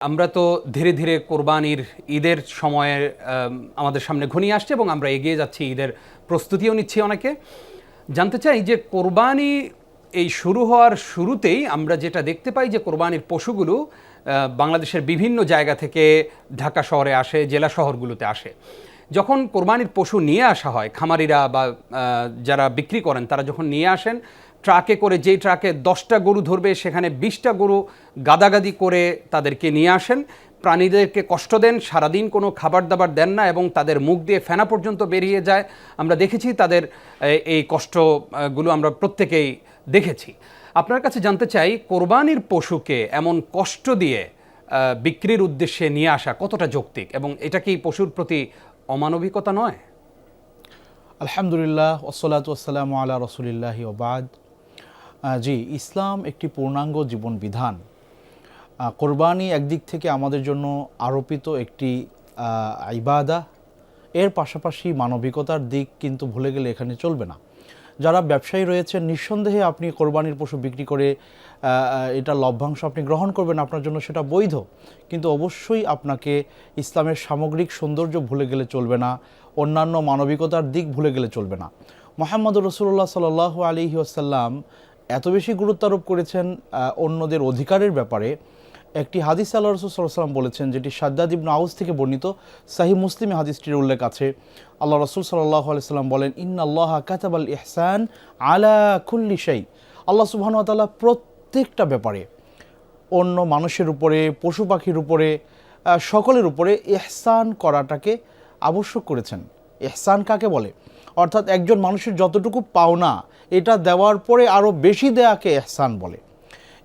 আমরা তো ধীরে ধীরে কোরবানির ঈদের সময়ে আমাদের সামনে ঘনিয়ে আসছে এবং আমরা এগিয়ে যাচ্ছি, ঈদের প্রস্তুতিও নিচ্ছি অনেকে। জানতে চাই যে কোরবানি এই শুরু হওয়ার শুরুতেই আমরা যেটা দেখতে পাই যে কোরবানির পশুগুলো বাংলাদেশের বিভিন্ন জায়গা থেকে ঢাকা শহরে আসে, জেলা শহরগুলোতে আসে। যখন কোরবানির পশু নিয়ে আসা হয়, খামারিরা বা যারা বিক্রি করেন তারা যখন নিয়ে আসেন ট্রাকে করে, যেই ট্রাকে 10টা গরু ধরবে সেখানে 20টা গরু গাদাগাদি করে তাদেরকে নিয়ে আসেন, প্রাণীদেরকে কষ্ট দেন, সারাদিন কোনো খাবার দাবার দেন না এবং তাদের মুখ দিয়ে ফেনা পর্যন্ত বেরিয়ে যায়। আমরা দেখেছি তাদের এই কষ্টগুলো আমরা প্রত্যেকেই দেখেছি। আপনার কাছে জানতে চাই, কোরবানির পশুকে এমন কষ্ট দিয়ে বিক্রির উদ্দেশ্যে নিয়ে আসা কতটা যৌক্তিক এবং এটা কি পশুর প্রতি অমানবিকতা নয়? আলহামদুলিল্লাহ, ওসসালাতু ওয়াসসালামু আলা রাসূলিল্লাহি ওয়া বাদ। জি, ইসলাম একটি পূর্ণাঙ্গ জীবন বিধান। কোরবানি একদিক থেকে আমাদের জন্য আরোপিত একটি ইবাদা, এর পাশাপাশি মানবিকতার দিক কিন্তু ভুলে গেলে এখানে চলবে না। যারা ব্যবসায়ী রয়েছেন, নিঃসন্দেহে আপনি কোরবানির পশু বিক্রি করে এটা লভ্যাংশ আপনি গ্রহণ করবেন, আপনার জন্য সেটা বৈধ। কিন্তু অবশ্যই আপনাকে ইসলামের সামগ্রিক সৌন্দর্য ভুলে গেলে চলবে না, অন্যান্য মানবিকতার দিক ভুলে গেলে চলবে না। মুহাম্মদুর রাসূলুল্লাহ সাল্লাল্লাহু আলাইহি ওয়াসাল্লাম এত বেশি গুরুত্ব আরোপ করেছেন অন্যদের অধিকারের ব্যাপারে। একটি হাদিস আল্লাহ রাসূল সাল্লাল্লাহু আলাইহি ওয়াসাল্লাম বলেছেন, যেটি শাদ্দাদ ইবনে আউস থেকে বর্ণিত, সহিহ মুসলিমে হাদিসটির উল্লেখ আছে। আল্লাহ রাসূল সাল্লাল্লাহু আলাইহি ওয়াসাল্লাম বলেন, ইন্নাল্লাহা কাতাবাল ইহসান আলা কুল্লি শাই। আল্লাহ সুবহানাহু ওয়া তাআলা প্রত্যেকটা ব্যাপারে, অন্য মানুষের উপরে, পশু পাখির উপরে, সকলের উপরে ইহসান করাটাকে আবশ্যক করেছেন। ইহসান কাকে বলে? অর্থাৎ একজন মানুষের যতটুকু পাওনা, এটা দেওয়ার পরে আরও বেশি দেয়াকে ইহসান বলে।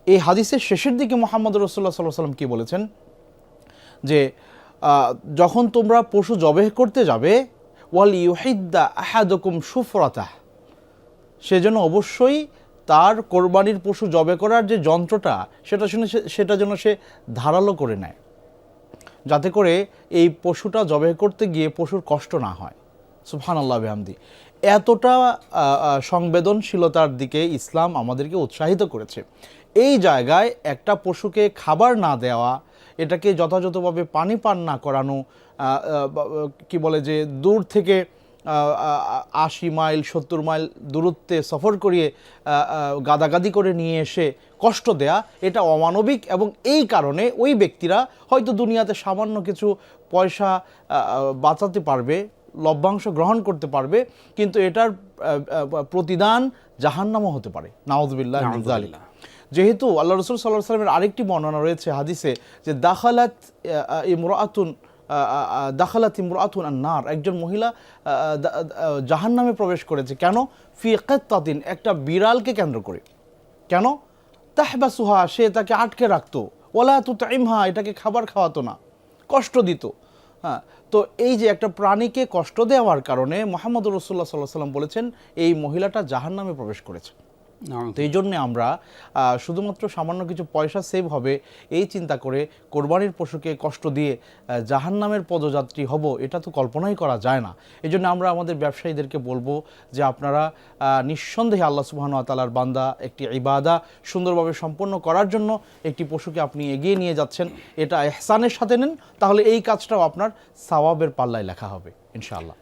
এই হাদিসের শেষের দিকে মুহাম্মদ রাসূলুল্লাহ সাল্লাল্লাহু আলাইহি ওয়াসাল্লাম কি বলেছেন, যে যখন তোমরা পশু জবেহ করতে যাবে, ওয়াল ইউহিদ্দা আহাদুকুম শুফরাতাহ, সেজন্য অবশ্যই তার কোরবানির পশু জবে করার যে যন্ত্রটা, সেটা যেন সে ধারালো করে নেয়, যাতে করে এই পশুটা জবে করতে গিয়ে পশুর কষ্ট না হয়। সুবহানাল্লাহ বিহামদি। এতটা সংবেদনশীলতার দিকে ইসলাম আমাদেরকে উৎসাহিত করেছে। এই জায়গায় একটা পশুকে খাবার না দেওয়া, এটাকে যথাযথভাবে পানি পান না করানো, কি বলে যে দূর থেকে 80 মাইল 70 মাইল দূরত্বে সফর করিয়ে গাদাগাদি করে নিয়ে এসে কষ্ট দেয়া, এটা অমানবিক। এবং এই কারণে ওই ব্যক্তিরা হয়তো দুনিয়াতে সামান্য কিছু পয়সা বাঁচাতে পারবে, লভ্যাংশ গ্রহণ করতে পারবে, কিন্তু এটার প্রতিদান জাহান্নামও হতে পারে। নাউযুবিল্লাহি মিন যালিক। যেহেতু আল্লাহ রাসূল সাল্লাল্লাহু আলাইহি ওয়াসাল্লামের আরেকটি বর্ণনা রয়েছে হাদিসে, যে দাখালাত ইমরাআতুন আন-নার, একজন মহিলা জাহান্নামে প্রবেশ করেছে। কেন? ফি কিত্তাতিন, একটা বিড়ালকে কেন্দ্র করে। কেন? তাহবাসুহা, সে তাকে আটকে রাখতো। ওয়ালা তুতঈমহা, এটাকে খাবার খাওয়াতো না, কষ্ট দিত। হ্যাঁ, তো এই যে একটা প্রাণীকে কষ্ট দেওয়ার কারণে মুহাম্মদুর রাসূলুল্লাহ সাল্লাল্লাহু আলাইহি ওয়াসাল্লাম বলেছেন এই মহিলাটা জাহান্নামে প্রবেশ করেছে। তো এই জন্যে আমরা শুধুমাত্র সামান্য কিছু পয়সা সেভ হবে এই চিন্তা করে কোরবানির পশুকে কষ্ট দিয়ে জাহান্নামের পদযাত্রী হব, এটা তো কল্পনাই করা যায় না। এই জন্য আমরা আমাদের ব্যবসায়ীদেরকে বলবো যে আপনারা নিঃসন্দেহে আল্লাহ সুবহানাহু ওয়া তাআলার বান্দা, একটি ইবাদা সুন্দরভাবে সম্পন্ন করার জন্য একটি পশুকে আপনি এগিয়ে নিয়ে যাচ্ছেন, এটা ইহসানের সাথে নেন, তাহলে এই কাজটাও আপনার সওয়াবের পাল্লায় লেখা হবে ইনশাআল্লাহ।